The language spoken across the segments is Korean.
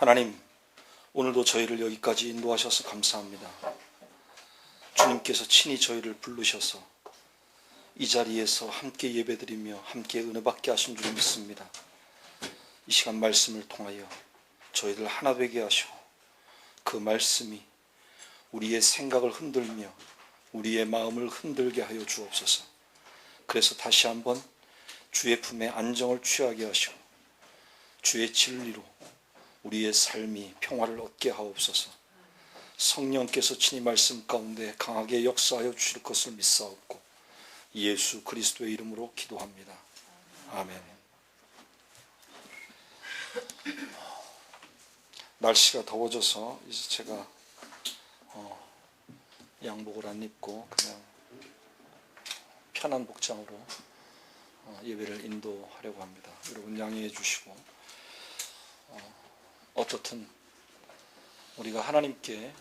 하나님, 오늘도 저희를 여기까지 인도하셔서 감사합니다. 주님께서 친히 저희를 부르셔서 이 자리에서 함께 예배드리며 함께 은혜 받게 하신 줄 믿습니다. 이 시간 말씀을 통하여 저희들 하나 되게 하시고 그 말씀이 우리의 생각을 흔들며 우리의 마음을 흔들게 하여 주옵소서. 그래서 다시 한번 주의 품에 안정을 취하게 하시고 주의 진리로 우리의 삶이 평화를 얻게 하옵소서. 성령께서 친히 말씀 가운데 강하게 역사하여 주실 것을 믿사옵고 예수 그리스도의 이름으로 기도합니다. 아멘. 날씨가 더워져서 이제 제가 양복을 안 입고 그냥 편한 복장으로 예배를 인도하려고 합니다. 여러분 양해해 주시고, 어떻든 우리가 하나님께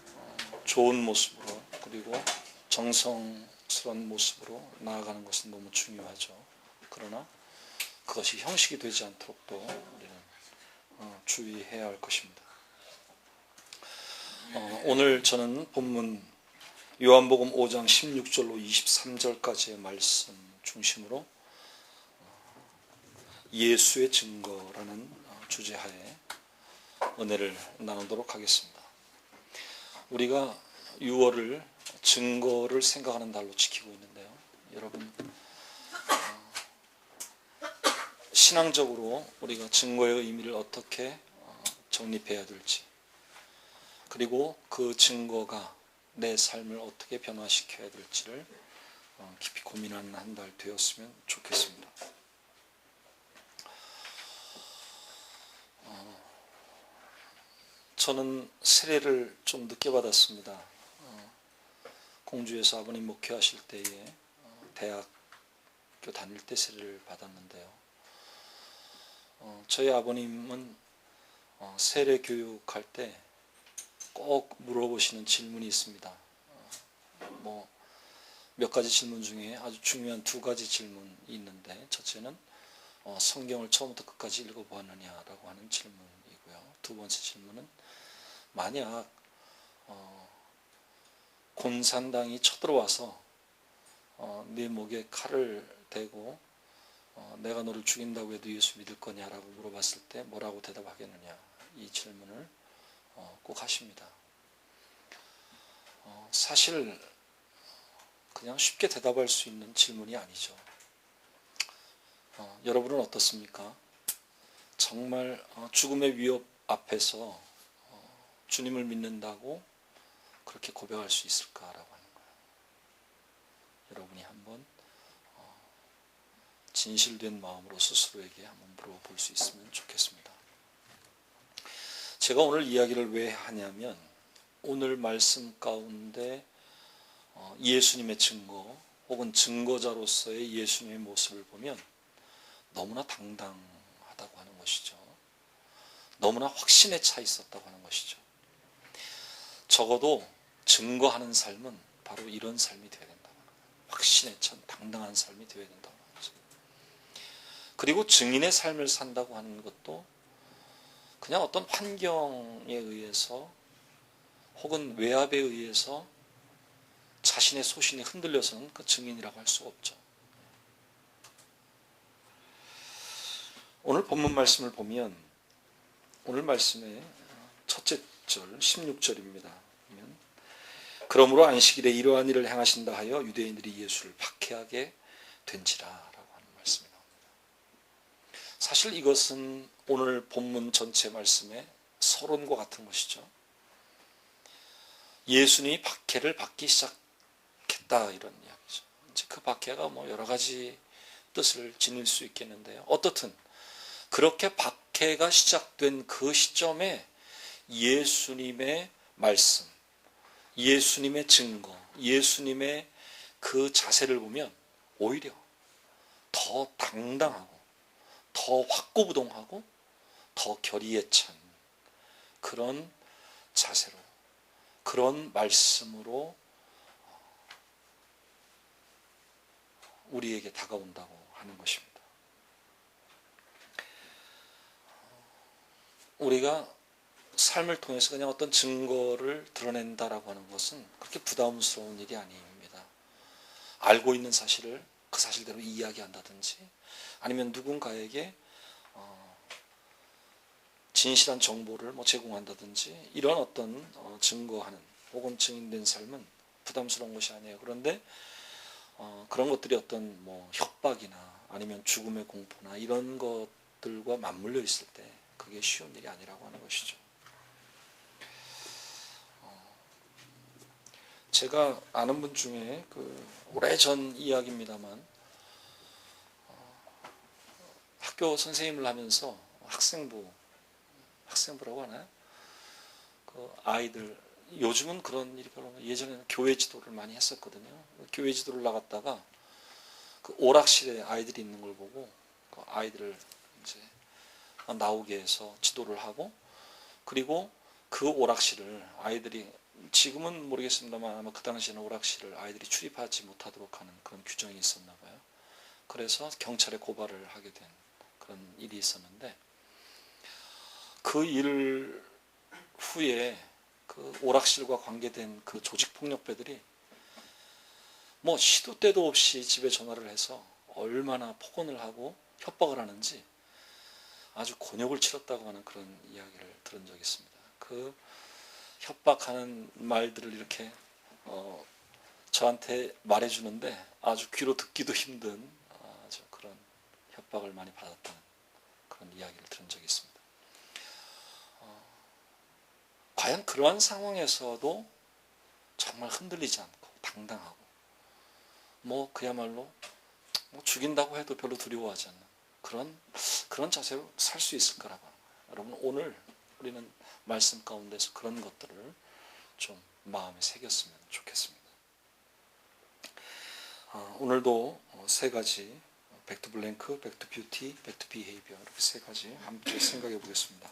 좋은 모습으로 그리고 정성스러운 모습으로 나아가는 것은 너무 중요하죠. 그러나 그것이 형식이 되지 않도록 또 우리는 주의해야 할 것입니다. 오늘 저는 본문 요한복음 5장 16절로 23절까지의 말씀 중심으로 예수의 증거라는 주제하에 은혜를 나누도록 하겠습니다. 우리가 6월을 증거를 생각하는 달로 지키고 있는데요. 여러분, 신앙적으로 우리가 증거의 의미를 어떻게 정립해야 될지, 그리고 그 증거가 내 삶을 어떻게 변화시켜야 될지를 깊이 고민하는 한 달 되었으면 좋겠습니다. 저는 세례를 좀 늦게 받았습니다. 공주에서 아버님 목회하실 때에 대학교 다닐 때 세례를 받았는데요. 저희 아버님은 세례 교육할 때 꼭 물어보시는 질문이 있습니다. 몇 가지 질문 중에 아주 중요한 두 가지 질문이 있는데, 첫째는 성경을 처음부터 끝까지 읽어보았느냐라고 하는 질문이고요. 두 번째 질문은 만약 곤산당이 쳐들어와서 네 목에 칼을 대고 내가 너를 죽인다고 해도 예수 믿을 거냐라고 물어봤을 때 뭐라고 대답하겠느냐, 이 질문을 꼭 하십니다. 사실 그냥 쉽게 대답할 수 있는 질문이 아니죠. 여러분은 어떻습니까? 정말 죽음의 위협 앞에서 주님을 믿는다고 그렇게 고백할 수 있을까라고 하는 거예요. 여러분이 한번 진실된 마음으로 스스로에게 한번 물어볼 수 있으면 좋겠습니다. 제가 오늘 이야기를 왜 하냐면, 오늘 말씀 가운데 예수님의 증거 혹은 증거자로서의 예수님의 모습을 보면 너무나 당당하다고 하는 것이죠. 너무나 확신에 차 있었다고 하는 것이죠. 적어도 증거하는 삶은 바로 이런 삶이 되어야 된다고 합니다. 확신에 찬 당당한 삶이 되어야 된다고 하죠. 그리고 증인의 삶을 산다고 하는 것도 그냥 어떤 환경에 의해서 혹은 외압에 의해서 자신의 소신이 흔들려서는 그 증인이라고 할 수가 없죠. 오늘 본문 말씀을 보면, 오늘 말씀의 첫째 절 16절입니다. 그러므로 안식일에 이러한 일을 행하신다 하여 유대인들이 예수를 박해하게 된지라 라고 하는 말씀이 나옵니다. 사실 이것은 오늘 본문 전체 말씀의 서론과 같은 것이죠. 예수님이 박해를 받기 시작했다, 이런 이야기죠. 이제 그 박해가 여러 가지 뜻을 지닐 수 있겠는데요. 어떻든 그렇게 박해가 시작된 그 시점에 예수님의 말씀, 예수님의 증거, 예수님의 그 자세를 보면 오히려 더 당당하고 더 확고부동하고 더 결의에 찬 그런 자세로, 그런 말씀으로 우리에게 다가온다고 하는 것입니다. 우리가 삶을 통해서 그냥 어떤 증거를 드러낸다라고 하는 것은 그렇게 부담스러운 일이 아닙니다. 알고 있는 사실을 그 사실대로 이야기한다든지 아니면 누군가에게 진실한 정보를 제공한다든지 이런 어떤 증거하는 혹은 증인된 삶은 부담스러운 것이 아니에요. 그런데 그런 것들이 어떤 협박이나 아니면 죽음의 공포나 이런 것들과 맞물려 있을 때 그게 쉬운 일이 아니라고 하는 것이죠. 제가 아는 분 중에 오래전 이야기입니다만 학교 선생님을 하면서 학생부라고 하나요? 그 아이들 요즘은 그런 일이 별로 예전에는 교회 지도를 많이 했었거든요. 교회 지도를 나갔다가 그 오락실에 아이들이 있는 걸 보고 그 아이들을 이제 나오게 해서 지도를 하고 그리고 그 오락실을 아이들이 지금은 모르겠습니다만 아마 그 당시에는 오락실을 아이들이 출입하지 못하도록 하는 그런 규정이 있었나 봐요. 그래서 경찰에 고발을 하게 된 그런 일이 있었는데 그 일 후에 그 오락실과 관계된 그 조직폭력배들이 시도 때도 없이 집에 전화를 해서 얼마나 폭언을 하고 협박을 하는지 아주 곤욕을 치렀다고 하는 그런 이야기를 들은 적이 있습니다. 그 협박하는 말들을 이렇게 저한테 말해주는데 아주 귀로 듣기도 힘든 아주 그런 협박을 많이 받았다는 그런 이야기를 들은 적이 있습니다. 과연 그러한 상황에서도 정말 흔들리지 않고 당당하고 그야말로 죽인다고 해도 별로 두려워하지 않는 그런 자세로 살 수 있을까라고 하는 거예요. 여러분 오늘 우리는 말씀 가운데서 그런 것들을 좀 마음에 새겼으면 좋겠습니다. 오늘도 세 가지 백투 블랭크, 백투 뷰티, 백투 비헤이비어 이렇게 세 가지 함께 생각해 보겠습니다.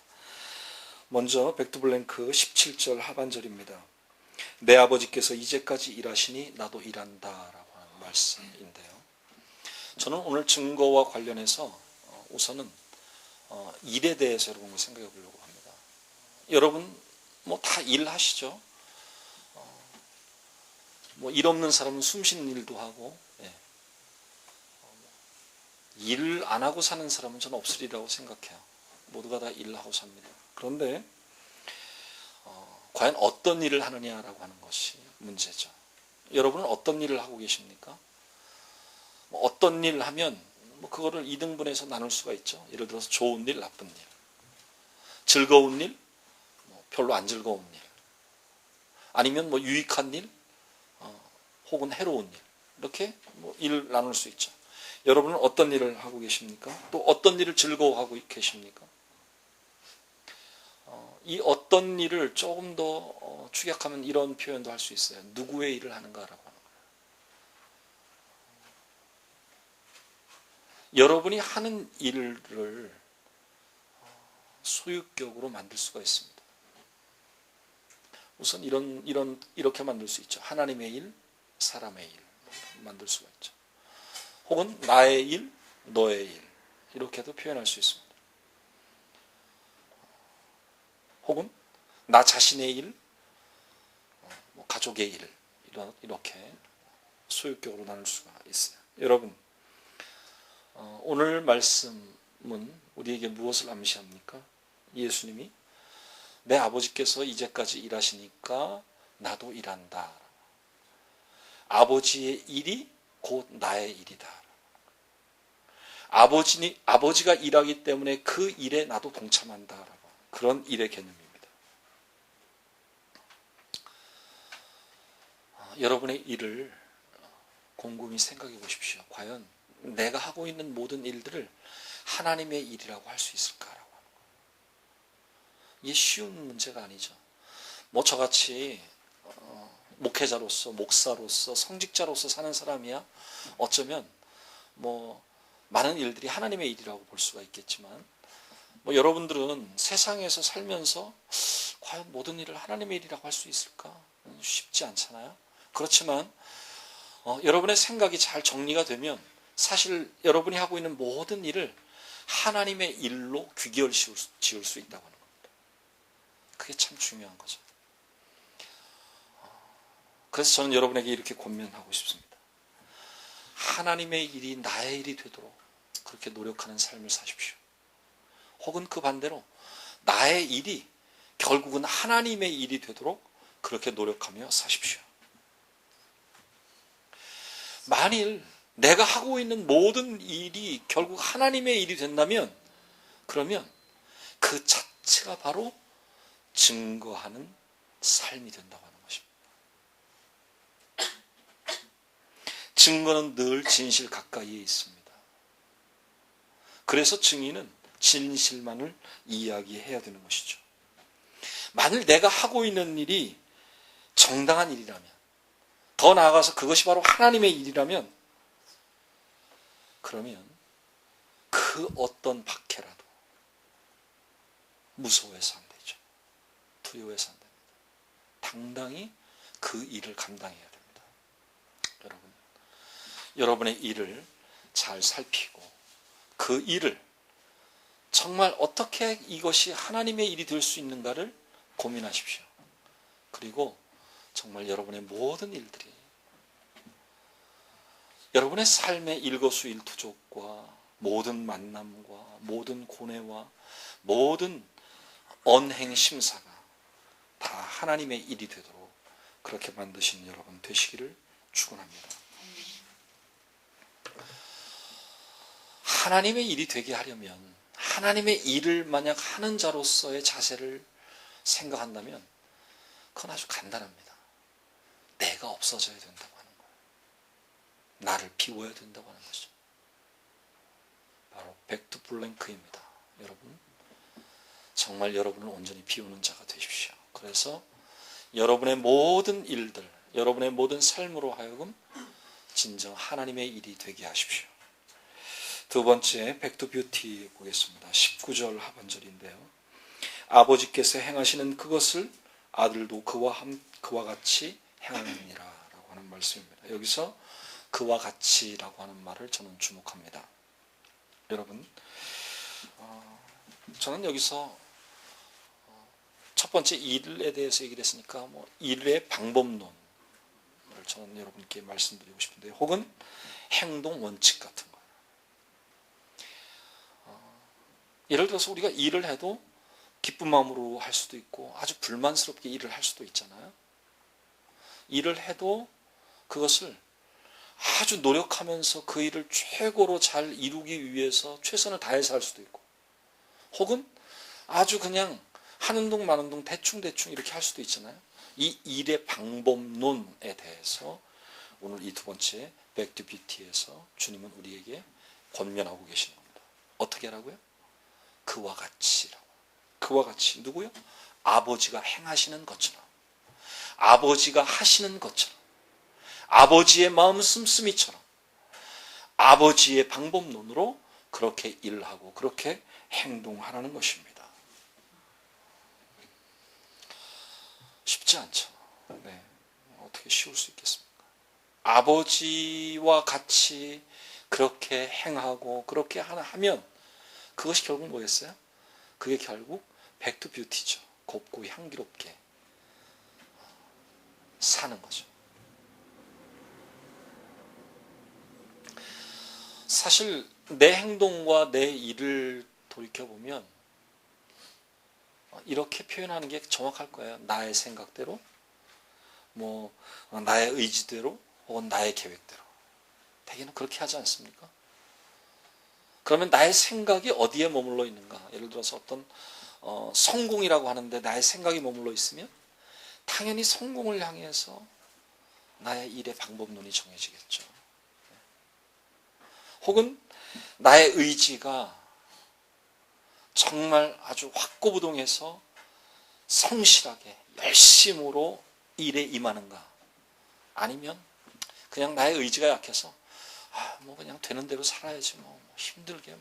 먼저 백투 블랭크 17절 하반절입니다. 내 아버지께서 이제까지 일하시니 나도 일한다라고 하는 말씀인데요. 저는 오늘 증거와 관련해서 우선은 일에 대해서 여러분과 생각해 보려고 합니다. 여러분 다 일하시죠. 일 없는 사람은 숨 쉬는 일도 하고 일 안 하고 사는 사람은 저는 없으리라고 생각해요. 모두가 다 일하고 삽니다. 그런데 과연 어떤 일을 하느냐라고 하는 것이 문제죠. 여러분은 어떤 일을 하고 계십니까? 어떤 일을 하면 그거를 2등분해서 나눌 수가 있죠. 예를 들어서 좋은 일, 나쁜 일, 즐거운 일, 별로 안 즐거운 일, 아니면 유익한 일, 혹은 해로운 일 이렇게 일을 나눌 수 있죠. 여러분은 어떤 일을 하고 계십니까? 또 어떤 일을 즐거워하고 계십니까? 이 어떤 일을 조금 더 축약하면 이런 표현도 할 수 있어요. 누구의 일을 하는가라고 하는 거예요. 여러분이 하는 일을 소유격으로 만들 수가 있습니다. 우선 이렇게 만들 수 있죠. 하나님의 일, 사람의 일 만들 수가 있죠. 혹은 나의 일, 너의 일 이렇게도 표현할 수 있습니다. 혹은 나 자신의 일, 가족의 일 이렇게 소유격으로 나눌 수가 있어요. 여러분 오늘 말씀은 우리에게 무엇을 암시합니까? 예수님이 내 아버지께서 이제까지 일하시니까 나도 일한다. 아버지의 일이 곧 나의 일이다. 아버지가 일하기 때문에 그 일에 나도 동참한다. 그런 일의 개념입니다. 여러분의 일을 곰곰이 생각해 보십시오. 과연 내가 하고 있는 모든 일들을 하나님의 일이라고 할 수 있을까라고 하는 거예요. 이게 쉬운 문제가 아니죠. 저같이 목회자로서, 목사로서, 성직자로서 사는 사람이야 어쩌면 많은 일들이 하나님의 일이라고 볼 수가 있겠지만 여러분들은 세상에서 살면서 과연 모든 일을 하나님의 일이라고 할 수 있을까? 쉽지 않잖아요. 그렇지만 여러분의 생각이 잘 정리가 되면 사실 여러분이 하고 있는 모든 일을 하나님의 일로 귀결 지을 수 있다고 하는 겁니다. 그게 참 중요한 거죠. 그래서 저는 여러분에게 이렇게 권면하고 싶습니다. 하나님의 일이 나의 일이 되도록 그렇게 노력하는 삶을 사십시오. 혹은 그 반대로 나의 일이 결국은 하나님의 일이 되도록 그렇게 노력하며 사십시오. 만일 내가 하고 있는 모든 일이 결국 하나님의 일이 된다면 그러면 그 자체가 바로 증거하는 삶이 된다고 하는 것입니다. 증거는 늘 진실 가까이에 있습니다. 그래서 증인은 진실만을 이야기해야 되는 것이죠. 만일 내가 하고 있는 일이 정당한 일이라면, 더 나아가서 그것이 바로 하나님의 일이라면, 그러면 그 어떤 박해라도 무서워해서 안 되죠. 두려워해서 안 됩니다. 당당히 그 일을 감당해야 됩니다. 여러분의 일을 잘 살피고 그 일을 정말 어떻게 이것이 하나님의 일이 될 수 있는가를 고민하십시오. 그리고 정말 여러분의 모든 일들이 여러분의 삶의 일거수일투족과 모든 만남과 모든 고뇌와 모든 언행심사가 다 하나님의 일이 되도록 그렇게 만드신 여러분 되시기를 축원합니다. 하나님의 일이 되게 하려면 하나님의 일을 만약 하는 자로서의 자세를 생각한다면 그건 아주 간단합니다. 내가 없어져야 된다고 하는 거예요. 나를 비워야 된다고 하는 것이죠. 바로 백투 블랭크입니다. 여러분, 정말 여러분을 온전히 비우는 자가 되십시오. 그래서 여러분의 모든 일들, 여러분의 모든 삶으로 하여금 진정 하나님의 일이 되게 하십시오. 두 번째 백투 뷰티 보겠습니다. 19절 하반절인데요. 아버지께서 행하시는 그것을 아들도 그와 같이 행하느니라 라고 하는 말씀입니다. 여기서 그와 같이라고 하는 말을 저는 주목합니다. 여러분, 저는 여기서 첫 번째 일에 대해서 얘기를 했으니까 일의 방법론을 저는 여러분께 말씀드리고 싶은데, 혹은 행동 원칙 같은 거예요. 예를 들어서 우리가 일을 해도 기쁜 마음으로 할 수도 있고 아주 불만스럽게 일을 할 수도 있잖아요. 일을 해도 그것을 아주 노력하면서 그 일을 최고로 잘 이루기 위해서 최선을 다해서 할 수도 있고, 혹은 아주 그냥 하는 동 마는 동 대충대충 이렇게 할 수도 있잖아요. 이 일의 방법론에 대해서 오늘 이 두 번째 백투 뷰티에서 주님은 우리에게 권면하고 계시는 겁니다. 어떻게 하라고요? 그와 같이라고. 그와 같이. 누구요? 아버지가 행하시는 것처럼, 아버지가 하시는 것처럼, 아버지의 마음 씀씀이처럼, 아버지의 방법론으로 그렇게 일하고 그렇게 행동하라는 것입니다. 쉽지 않죠. 네. 어떻게 쉬울 수 있겠습니까? 아버지와 같이 그렇게 행하고 그렇게 하면 그것이 결국 뭐였어요? 그게 결국 백투 뷰티죠. 곱고 향기롭게 사는 거죠. 사실 내 행동과 내 일을 돌이켜보면 이렇게 표현하는 게 정확할 거예요. 나의 생각대로, 나의 의지대로, 혹은 나의 계획대로. 대개는 그렇게 하지 않습니까? 그러면 나의 생각이 어디에 머물러 있는가? 예를 들어서 어떤 성공이라고 하는데 나의 생각이 머물러 있으면 당연히 성공을 향해서 나의 일의 방법론이 정해지겠죠. 혹은 나의 의지가 정말 아주 확고부동해서 성실하게 열심으로 일에 임하는가? 아니면 그냥 나의 의지가 약해서 그냥 되는 대로 살아야지 힘들게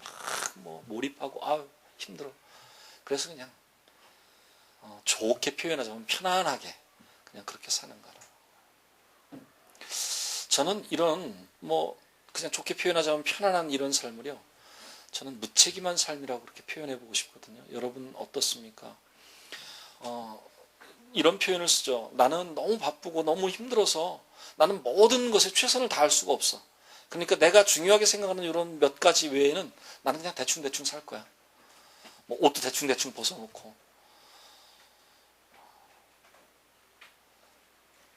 몰입하고 힘들어. 그래서 그냥 좋게 표현하자면 편안하게 그냥 그렇게 사는가. 저는 이런 그냥 좋게 표현하자면 편안한 이런 삶을요, 저는 무책임한 삶이라고 그렇게 표현해보고 싶거든요. 여러분 어떻습니까? 이런 표현을 쓰죠. 나는 너무 바쁘고 너무 힘들어서 나는 모든 것에 최선을 다할 수가 없어. 그러니까 내가 중요하게 생각하는 이런 몇 가지 외에는 나는 그냥 대충대충 살 거야. 뭐 옷도 대충대충 벗어놓고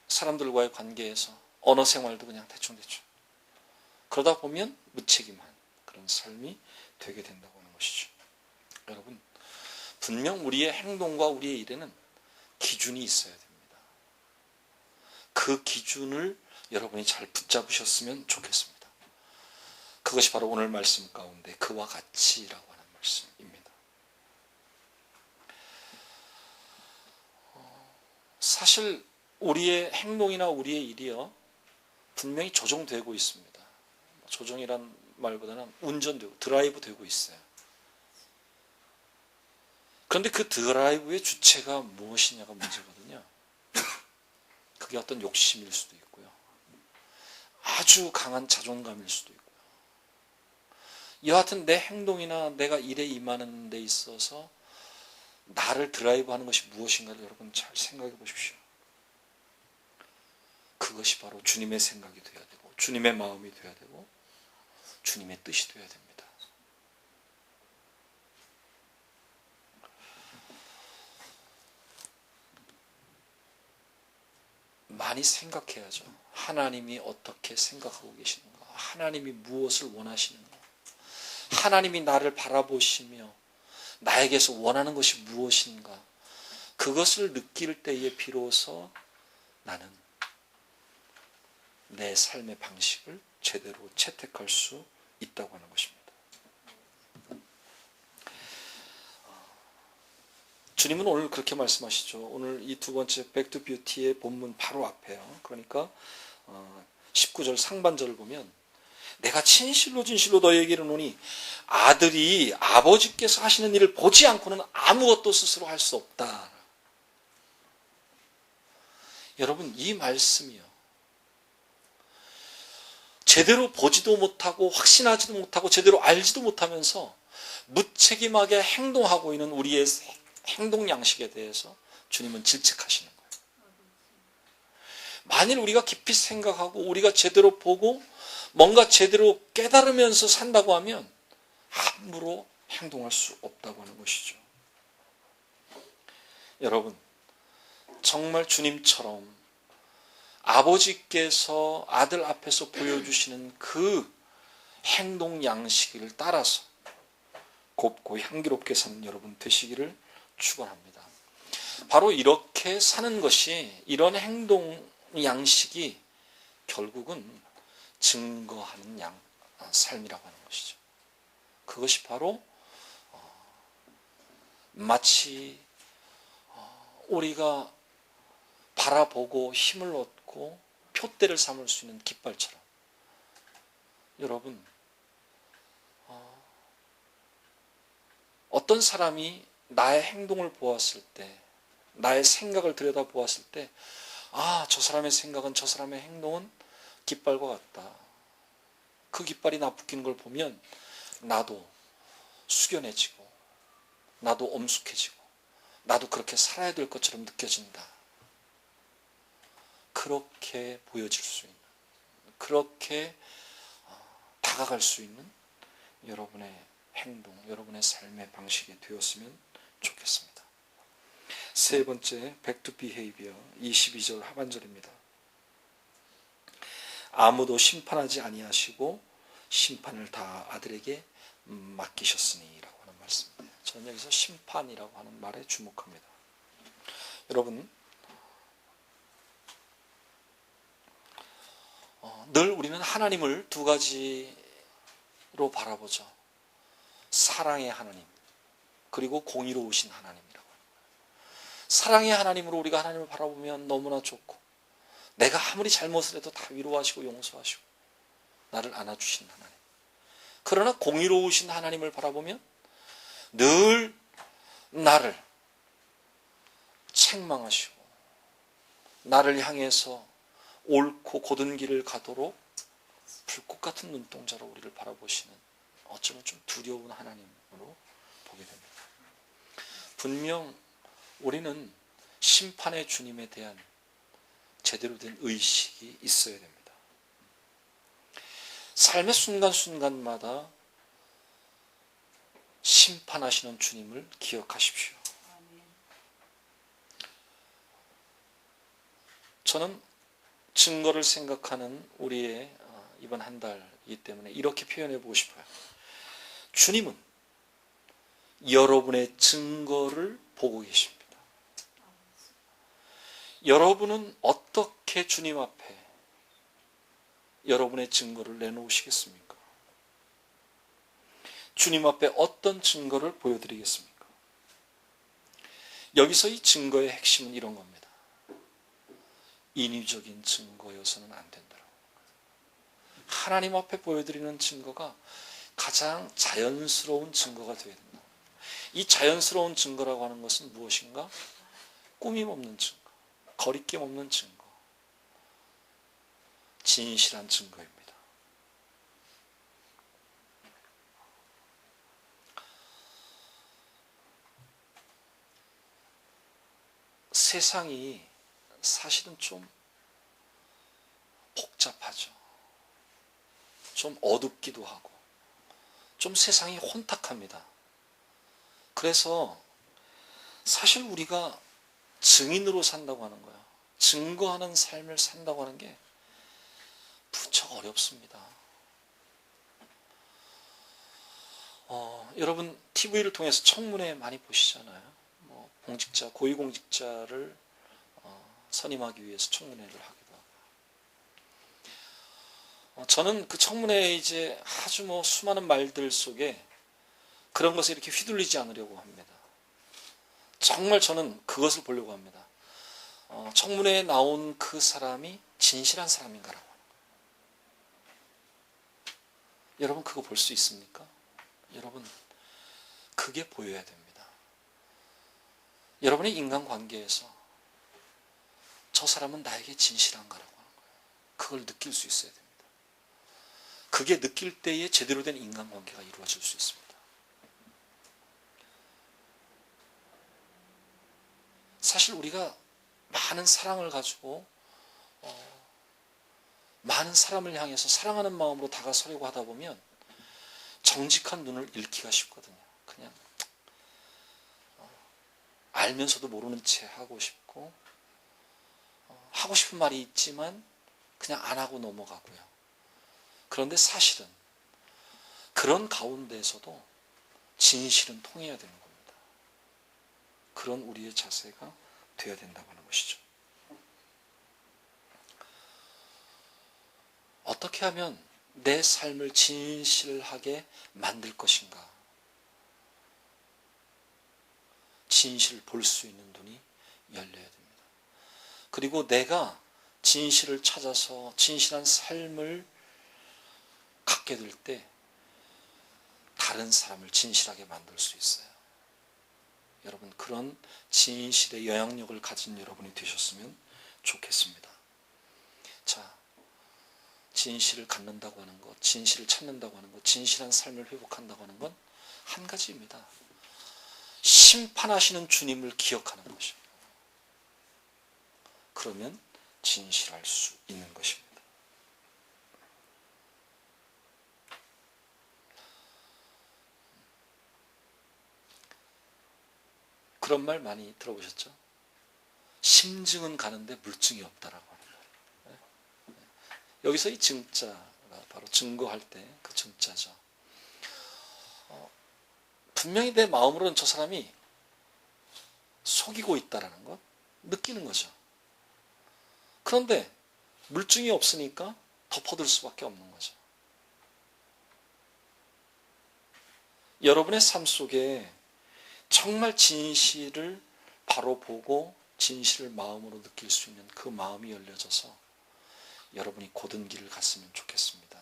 사람들과의 관계에서 언어 생활도 그냥 대충대충. 그러다 보면 무책임한 그런 삶이 되게 된다고 하는 것이죠. 여러분, 분명 우리의 행동과 우리의 일에는 기준이 있어야 됩니다. 그 기준을 여러분이 잘 붙잡으셨으면 좋겠습니다. 그것이 바로 오늘 말씀 가운데 그와 같이라고 하는 말씀입니다. 사실 우리의 행동이나 우리의 일이요 분명히 조종되고 있습니다. 조종이란 말보다는 운전되고 드라이브 되고 있어요. 그런데 그 드라이브의 주체가 무엇이냐가 문제거든요. 그게 어떤 욕심일 수도 있고요. 아주 강한 자존감일 수도 있고요. 여하튼 내 행동이나 내가 일에 임하는 데 있어서 나를 드라이브하는 것이 무엇인가를 여러분 잘 생각해 보십시오. 그것이 바로 주님의 생각이 되어야 되고 주님의 마음이 되어야 되고 주님의 뜻이 되어야 됩니다. 많이 생각해야죠. 하나님이 어떻게 생각하고 계시는가? 하나님이 무엇을 원하시는가? 하나님이 나를 바라보시며 나에게서 원하는 것이 무엇인가? 그것을 느낄 때에 비로소 나는 내 삶의 방식을 제대로 채택할 수 있다고 하는 것입니다. 주님은 오늘 그렇게 말씀하시죠. 오늘 이 두 번째 백투 뷰티의 본문 바로 앞에요. 그러니까 19절 상반절을 보면 내가 진실로 진실로 너희에게 이르노니 아들이 아버지께서 하시는 일을 보지 않고는 아무것도 스스로 할 수 없다. 여러분 이 말씀이요. 제대로 보지도 못하고 확신하지도 못하고 제대로 알지도 못하면서 무책임하게 행동하고 있는 우리의 행동 양식에 대해서 주님은 질책하시는 거예요. 만일 우리가 깊이 생각하고 우리가 제대로 보고 뭔가 제대로 깨달으면서 산다고 하면 함부로 행동할 수 없다고 하는 것이죠. 여러분, 정말 주님처럼 아버지께서 아들 앞에서 보여주시는 그 행동 양식을 따라서 곱고 향기롭게 사는 여러분 되시기를 축원합니다. 바로 이렇게 사는 것이 이런 행동 양식이 결국은 증거하는 삶이라고 하는 것이죠. 그것이 바로 마치 우리가 바라보고 힘을 얻고 표대를 삼을 수 있는 깃발처럼 여러분 어떤 사람이 나의 행동을 보았을 때 나의 생각을 들여다보았을 때 저 사람의 생각은 저 사람의 행동은 깃발과 같다. 그 깃발이 나부끼는 걸 보면 나도 숙연해지고 나도 엄숙해지고 나도 그렇게 살아야 될 것처럼 느껴진다. 그렇게 보여질 수 있는 그렇게 다가갈 수 있는 여러분의 행동, 여러분의 삶의 방식이 되었으면 좋겠습니다. 세 번째, back to behavior 22절 하반절입니다. 아무도 심판하지 아니하시고 심판을 다 아들에게 맡기셨으니 라고 하는 말씀입니다. 저는 여기서 심판이라고 하는 말에 주목합니다. 여러분 늘 우리는 하나님을 두 가지로 바라보죠. 사랑의 하나님 그리고 공의로우신 하나님이라고. 사랑의 하나님으로 우리가 하나님을 바라보면 너무나 좋고 내가 아무리 잘못을 해도 다 위로하시고 용서하시고 나를 안아주신 하나님. 그러나 공의로우신 하나님을 바라보면 늘 나를 책망하시고 나를 향해서 옳고 곧은 길을 가도록 불꽃 같은 눈동자로 우리를 바라보시는 어쩌면 좀 두려운 하나님으로 보게 됩니다. 분명 우리는 심판의 주님에 대한 제대로 된 의식이 있어야 됩니다. 삶의 순간순간마다 심판하시는 주님을 기억하십시오. 저는 증거를 생각하는 우리의 이번 한 달이기 때문에 이렇게 표현해 보고 싶어요. 주님은 여러분의 증거를 보고 계십니다. 여러분은 어떻게 주님 앞에 여러분의 증거를 내놓으시겠습니까? 주님 앞에 어떤 증거를 보여드리겠습니까? 여기서 이 증거의 핵심은 이런 겁니다. 인위적인 증거여서는 안 된다고. 하나님 앞에 보여드리는 증거가 가장 자연스러운 증거가 되어야 된다. 이 자연스러운 증거라고 하는 것은 무엇인가? 꾸밈 없는 증거, 거리낌 없는 증거, 진실한 증거입니다. 세상이 사실은 좀 복잡하죠. 좀 어둡기도 하고, 좀 세상이 혼탁합니다. 그래서 사실 우리가 증인으로 산다고 하는 거야. 증거하는 삶을 산다고 하는 게 부쩍 어렵습니다. 여러분 TV를 통해서 청문회 많이 보시잖아요. 공직자, 고위공직자를 선임하기 위해서 청문회를 하기도 하고. 저는 그 청문회에 이제 아주 수많은 말들 속에 그런 것에 이렇게 휘둘리지 않으려고 합니다. 정말 저는 그것을 보려고 합니다. 청문회에 나온 그 사람이 진실한 사람인가라고. 여러분 그거 볼 수 있습니까? 여러분 그게 보여야 됩니다. 여러분의 인간관계에서 저 사람은 나에게 진실한가라고 하는 거예요. 그걸 느낄 수 있어야 됩니다. 그게 느낄 때에 제대로 된 인간관계가 이루어질 수 있습니다. 사실 우리가 많은 사랑을 가지고 많은 사람을 향해서 사랑하는 마음으로 다가서려고 하다 보면 정직한 눈을 잃기가 쉽거든요. 그냥 알면서도 모르는 채 하고 싶고 하고 싶은 말이 있지만 그냥 안 하고 넘어가고요. 그런데 사실은 그런 가운데에서도 진실은 통해야 되는 겁니다. 그런 우리의 자세가 되어야 된다고 하는 것이죠. 어떻게 하면 내 삶을 진실하게 만들 것인가? 진실을 볼 수 있는 눈이 열려야 됩니다. 그리고 내가 진실을 찾아서 진실한 삶을 갖게 될 때 다른 사람을 진실하게 만들 수 있어요. 여러분 그런 진실의 영향력을 가진 여러분이 되셨으면 좋겠습니다. 자, 진실을 갖는다고 하는 것, 진실을 찾는다고 하는 것, 진실한 삶을 회복한다고 하는 건 한 가지입니다. 심판하시는 주님을 기억하는 것입니다. 그러면 진실할 수 있는 것입니다. 그런 말 많이 들어보셨죠? 심증은 가는데 물증이 없다라고 하는 거예요. 여기서 이 증자가 바로 증거할 때 그 증자죠. 분명히 내 마음으로는 저 사람이 속이고 있다라는 것 느끼는 거죠. 그런데 물증이 없으니까 덮어둘 수밖에 없는 거죠. 여러분의 삶 속에 정말 진실을 바로 보고 진실을 마음으로 느낄 수 있는 그 마음이 열려져서 여러분이 곧은 길을 갔으면 좋겠습니다.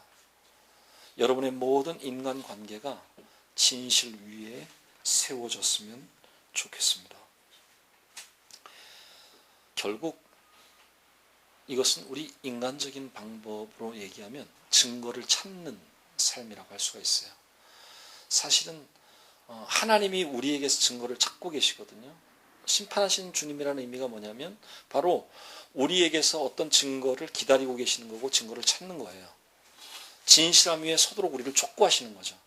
여러분의 모든 인간관계가 진실 위에 세워졌으면 좋겠습니다. 결국 이것은 우리 인간적인 방법으로 얘기하면 증거를 찾는 삶이라고 할 수가 있어요. 사실은 하나님이 우리에게서 증거를 찾고 계시거든요. 심판하신 주님이라는 의미가 뭐냐면 바로 우리에게서 어떤 증거를 기다리고 계시는 거고 증거를 찾는 거예요. 진실함 위에 서도록 우리를 촉구하시는 거죠.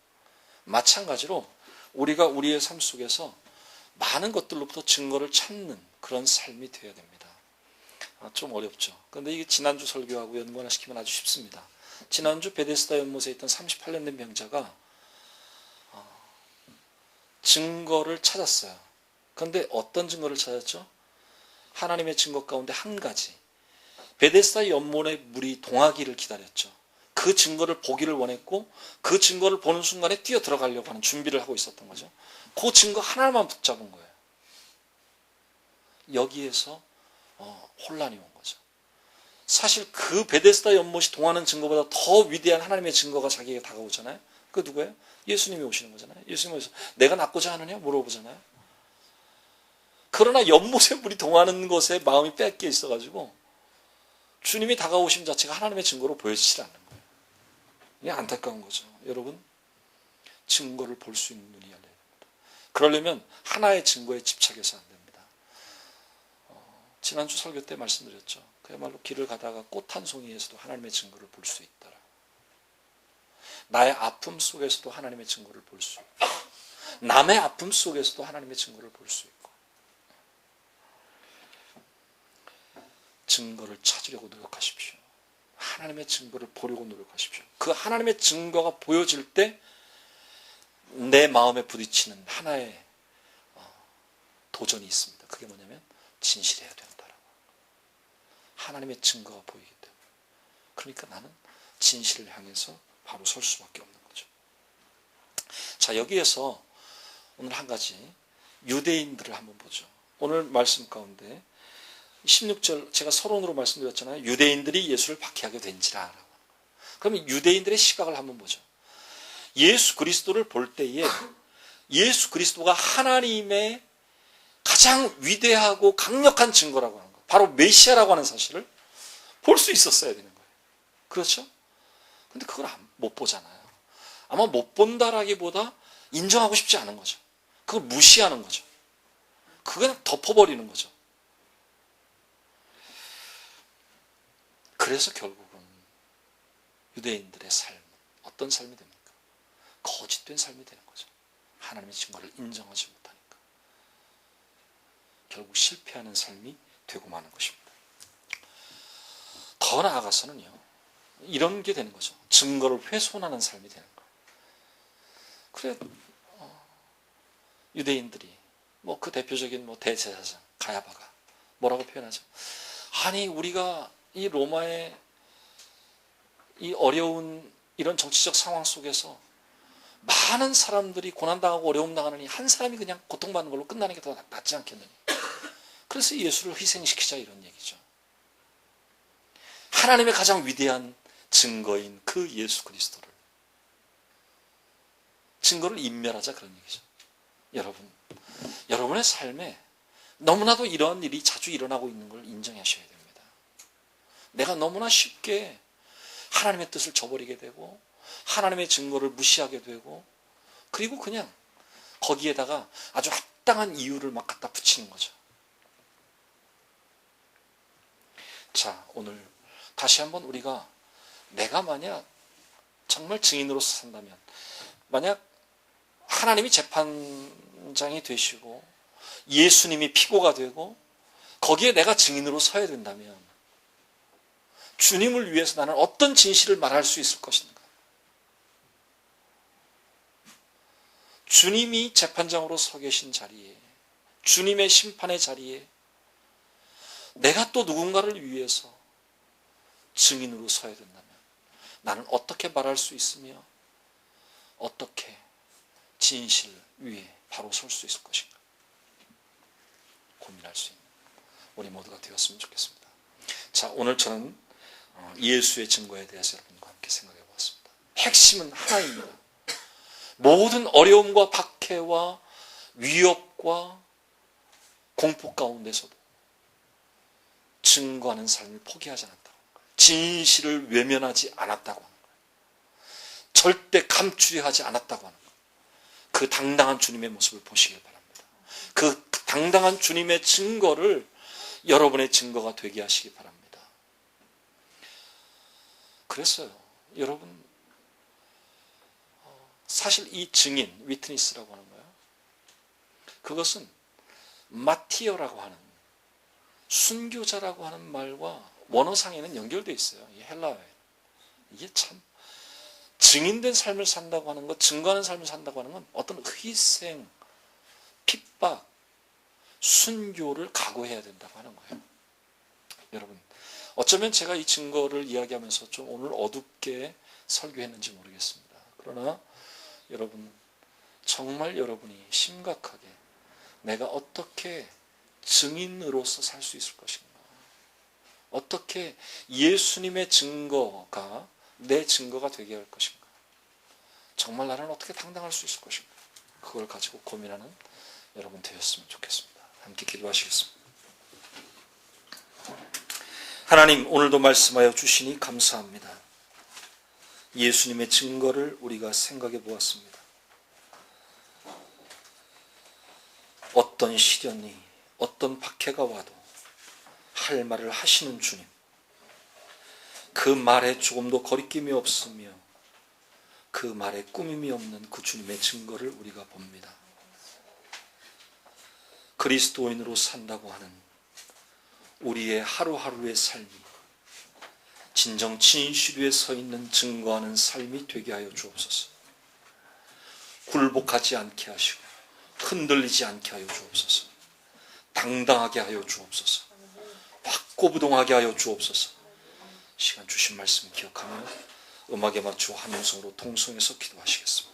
마찬가지로 우리가 우리의 삶 속에서 많은 것들로부터 증거를 찾는 그런 삶이 되어야 됩니다. 좀 어렵죠. 그런데 이게 지난주 설교하고 연관시키면 아주 쉽습니다. 지난주 베데스다 연못에 있던 38년 된 병자가 증거를 찾았어요. 그런데 어떤 증거를 찾았죠? 하나님의 증거 가운데 한 가지. 베데스다 연못의 물이 동하기를 기다렸죠. 그 증거를 보기를 원했고 그 증거를 보는 순간에 뛰어 들어가려고 하는 준비를 하고 있었던 거죠. 그 증거 하나만 붙잡은 거예요. 여기에서 혼란이 온 거죠. 사실 그 베데스다 연못이 동하는 증거보다 더 위대한 하나님의 증거가 자기에게 다가오잖아요. 그 누구예요? 예수님이 오시는 거잖아요. 예수님이 오셔서 내가 낫고자 하느냐 물어보잖아요. 그러나 연못에 물이 동하는 것에 마음이 뺏겨 있어가지고 주님이 다가오심 자체가 하나님의 증거로 보여지지 않는 거예요. 이게 안타까운 거죠. 여러분, 증거를 볼 수 있는 눈이 열려야 됩니다. 그러려면 하나의 증거에 집착해서 안 됩니다. 지난주 설교 때 말씀드렸죠. 그야말로 길을 가다가 꽃 한 송이에서도 하나님의 증거를 볼 수 있더라. 나의 아픔 속에서도 하나님의 증거를 볼 수 있고 남의 아픔 속에서도 하나님의 증거를 볼 수 있고 증거를 찾으려고 노력하십시오. 하나님의 증거를 보려고 노력하십시오. 그 하나님의 증거가 보여질 때 내 마음에 부딪히는 하나의 도전이 있습니다. 그게 뭐냐면 진실해야 된다라고. 하나님의 증거가 보이기 때문에. 그러니까 나는 진실을 향해서 바로 설 수밖에 없는 거죠. 자, 여기에서 오늘 한 가지 유대인들을 한번 보죠. 오늘 말씀 가운데 16절 제가 서론으로 말씀드렸잖아요. 유대인들이 예수를 박해하게 된지라. 그러면 유대인들의 시각을 한번 보죠. 예수 그리스도를 볼 때에 예수 그리스도가 하나님의 가장 위대하고 강력한 증거라고 하는 것, 바로 메시아라고 하는 사실을 볼 수 있었어야 되는 거예요. 그렇죠? 근데 그걸 못 보잖아요. 아마 못 본다라기보다 인정하고 싶지 않은 거죠. 그걸 무시하는 거죠. 그걸 덮어버리는 거죠. 그래서 결국은 유대인들의 삶은 어떤 삶이 됩니까? 거짓된 삶이 되는 거죠. 하나님의 증거를 인정하지 못하니까. 결국 실패하는 삶이 되고 마는 것입니다. 더 나아가서는요. 이런 게 되는 거죠. 증거를 훼손하는 삶이 되는 거예요. 그래, 유대인들이 그 대표적인 대제사장 가야바가 뭐라고 표현하죠? 아니 우리가 이 로마의 이 어려운 이런 정치적 상황 속에서 많은 사람들이 고난당하고 어려움 당하느니 한 사람이 그냥 고통받는 걸로 끝나는 게 더 낫지 않겠느니. 그래서 예수를 희생시키자 이런 얘기죠. 하나님의 가장 위대한 증거인 그 예수 그리스도를 증거를 인멸하자 그런 얘기죠. 여러분의 삶에 너무나도 이러한 일이 자주 일어나고 있는 걸 인정하셔야 됩니다. 내가 너무나 쉽게 하나님의 뜻을 저버리게 되고 하나님의 증거를 무시하게 되고 그리고 그냥 거기에다가 아주 합당한 이유를 막 갖다 붙이는 거죠. 자, 오늘 다시 한번 우리가 내가 만약 정말 증인으로서 산다면, 만약 하나님이 재판장이 되시고 예수님이 피고가 되고 거기에 내가 증인으로 서야 된다면 주님을 위해서 나는 어떤 진실을 말할 수 있을 것인가? 주님이 재판장으로 서 계신 자리에, 주님의 심판의 자리에 내가 또 누군가를 위해서 증인으로 서야 된다면 나는 어떻게 말할 수 있으며 어떻게 진실 위에 바로 설 수 있을 것인가 고민할 수 있는 우리 모두가 되었으면 좋겠습니다. 자, 오늘 저는 예수의 증거에 대해서 여러분과 함께 생각해 보았습니다. 핵심은 하나입니다. 모든 어려움과 박해와 위협과 공포 가운데서도 증거하는 삶을 포기하지 않았다고 하는 거예요. 진실을 외면하지 않았다고 하는 거예요. 절대 감추려 하지 않았다고 하는 거예요. 그 당당한 주님의 모습을 보시길 바랍니다. 그 당당한 주님의 증거를 여러분의 증거가 되게 하시기 바랍니다. 그랬어요. 여러분, 사실 이 증인, 위트니스라고 하는 거예요. 그것은 마티어라고 하는, 순교자라고 하는 말과 원어상에는 연결되어 있어요. 이 헬라어에. 이게 참, 증인된 삶을 산다고 하는 것, 증거하는 삶을 산다고 하는 건 어떤 희생, 핍박, 순교를 각오해야 된다고 하는 거예요. 여러분, 어쩌면 제가 이 증거를 이야기하면서 좀 오늘 어둡게 설교했는지 모르겠습니다. 그러나 여러분, 정말 여러분이 심각하게 내가 어떻게 증인으로서 살 수 있을 것인가, 어떻게 예수님의 증거가 내 증거가 되게 할 것인가, 정말 나는 어떻게 당당할 수 있을 것인가, 그걸 가지고 고민하는 여러분 되었으면 좋겠습니다. 함께 기도하시겠습니다. 하나님, 오늘도 말씀하여 주시니 감사합니다. 예수님의 증거를 우리가 생각해 보았습니다. 어떤 시련이, 어떤 박해가 와도 할 말을 하시는 주님, 그 말에 조금도 거리낌이 없으며 그 말에 꾸밈이 없는 그 주님의 증거를 우리가 봅니다. 그리스도인으로 산다고 하는 우리의 하루하루의 삶이 진정 진실 위에 서 있는 증거하는 삶이 되게 하여 주옵소서. 굴복하지 않게 하시고 흔들리지 않게 하여 주옵소서. 당당하게 하여 주옵소서. 확고부동하게 하여 주옵소서. 시간 주신 말씀 기억하며 음악에 맞추어 한 음성으로 통성해서 기도하시겠습니다.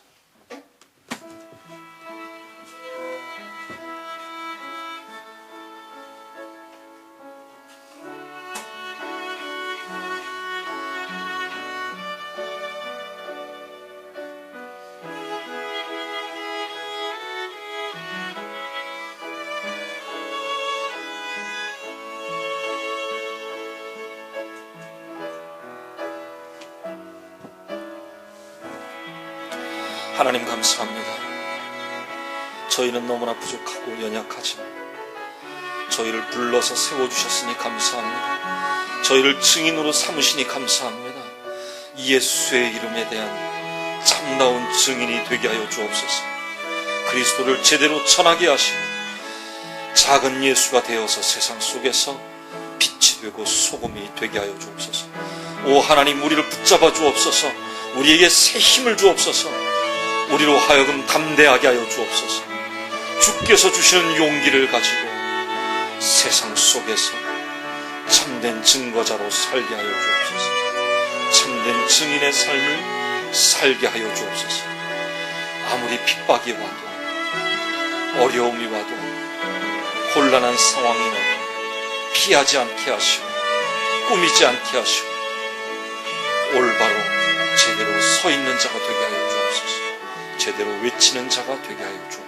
하나님 감사합니다. 저희는 너무나 부족하고 연약하지만 저희를 불러서 세워주셨으니 감사합니다. 저희를 증인으로 삼으시니 감사합니다. 예수의 이름에 대한 참다운 증인이 되게 하여 주옵소서. 그리스도를 제대로 전하게 하시고 작은 예수가 되어서 세상 속에서 빛이 되고 소금이 되게 하여 주옵소서. 오 하나님, 우리를 붙잡아 주옵소서. 우리에게 새 힘을 주옵소서. 우리로 하여금 담대하게 하여 주옵소서. 주께서 주시는 용기를 가지고 세상 속에서 참된 증거자로 살게 하여 주옵소서. 참된 증인의 삶을 살게 하여 주옵소서. 아무리 핍박이 와도 어려움이 와도 곤란한 상황이 와도 피하지 않게 하시고 꾸미지 않게 하시고 올바로 제대로 서 있는 자가 되게 하여 주옵소서. 제대로 외치는 자가 되게 하여 주옵소서.